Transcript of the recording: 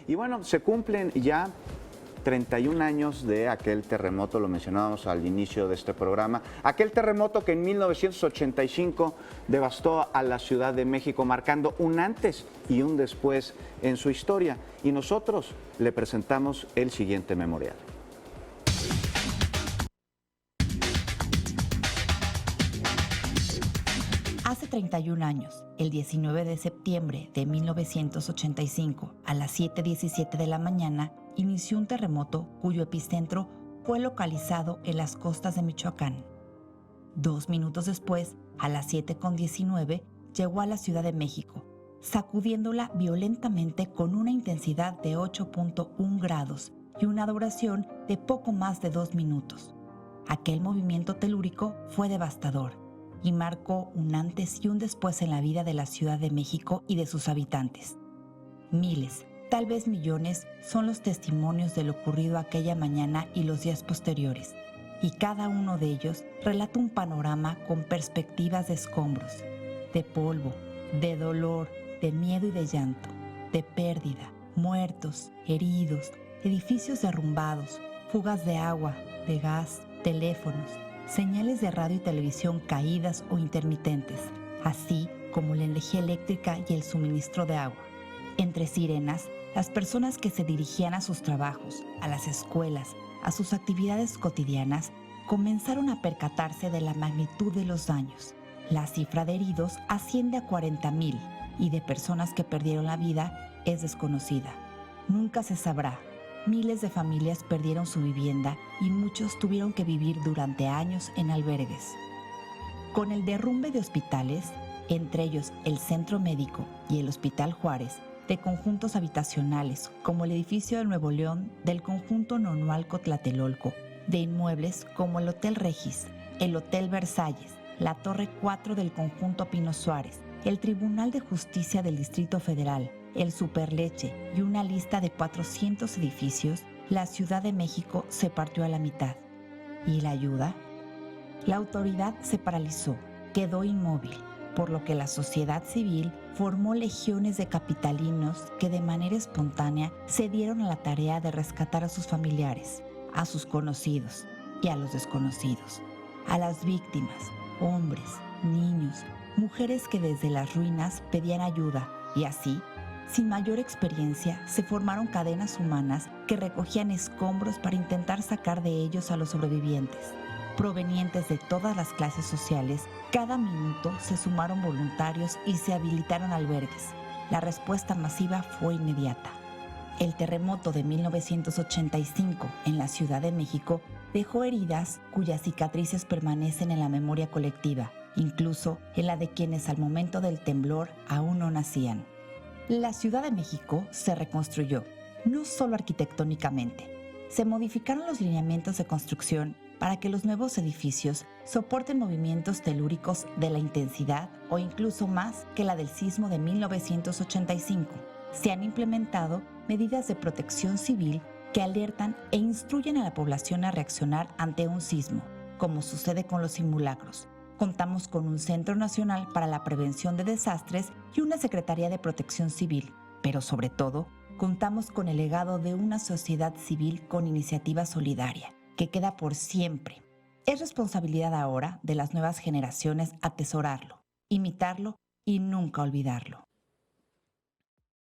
Y bueno, se cumplen ya 31 años de aquel terremoto, lo mencionábamos al inicio de este programa, aquel terremoto que en 1985 devastó a la Ciudad de México, marcando un antes y un después en su historia. Y nosotros le presentamos el siguiente memorial. Hace 31 años, el 19 de septiembre de 1985, a las 7:17 de la mañana, inició un terremoto cuyo epicentro fue localizado en las costas de Michoacán. 2 minutos después, a las 7:19, llegó a la Ciudad de México, sacudiéndola violentamente con una intensidad de 8.1 grados y una duración de poco más de 2 minutos. Aquel movimiento telúrico fue devastador y marcó un antes y un después en la vida de la Ciudad de México y de sus habitantes. Miles, tal vez millones, son los testimonios de lo ocurrido aquella mañana y los días posteriores, y cada uno de ellos relata un panorama con perspectivas de escombros, de polvo, de dolor, de miedo y de llanto, de pérdida, muertos, heridos, edificios derrumbados, fugas de agua, de gas, teléfonos, señales de radio y televisión caídas o intermitentes, así como la energía eléctrica y el suministro de agua. Entre sirenas, las personas que se dirigían a sus trabajos, a las escuelas, a sus actividades cotidianas, comenzaron a percatarse de la magnitud de los daños. La cifra de heridos asciende a 40,000 y de personas que perdieron la vida es desconocida. Nunca se sabrá. Miles de familias perdieron su vivienda y muchos tuvieron que vivir durante años en albergues. Con el derrumbe de hospitales, entre ellos el Centro Médico y el Hospital Juárez, de conjuntos habitacionales como el edificio de Nuevo León del conjunto Nonualco Tlatelolco, de inmuebles como el Hotel Regis, el Hotel Versalles, la Torre 4 del conjunto Pino Suárez, el Tribunal de Justicia del Distrito Federal, el Superleche y una lista de 400 edificios, la Ciudad de México se partió a la mitad. ¿Y la ayuda? La autoridad se paralizó, quedó inmóvil, por lo que la sociedad civil formó legiones de capitalinos que de manera espontánea se dieron a la tarea de rescatar a sus familiares, a sus conocidos y a los desconocidos, a las víctimas, hombres, niños, mujeres que desde las ruinas pedían ayuda y así, sin mayor experiencia, se formaron cadenas humanas que recogían escombros para intentar sacar de ellos a los sobrevivientes. Provenientes de todas las clases sociales, cada minuto se sumaron voluntarios y se habilitaron albergues. La respuesta masiva fue inmediata. El terremoto de 1985 en la Ciudad de México dejó heridas cuyas cicatrices permanecen en la memoria colectiva, incluso en la de quienes al momento del temblor aún no nacían. La Ciudad de México se reconstruyó, no solo arquitectónicamente. Se modificaron los lineamientos de construcción para que los nuevos edificios soporten movimientos telúricos de la intensidad o incluso más que la del sismo de 1985. Se han implementado medidas de protección civil que alertan e instruyen a la población a reaccionar ante un sismo, como sucede con los simulacros. Contamos con un Centro Nacional para la Prevención de Desastres y una Secretaría de Protección Civil, pero sobre todo, contamos con el legado de una sociedad civil con iniciativa solidaria, que queda por siempre. Es responsabilidad ahora de las nuevas generaciones atesorarlo, imitarlo y nunca olvidarlo.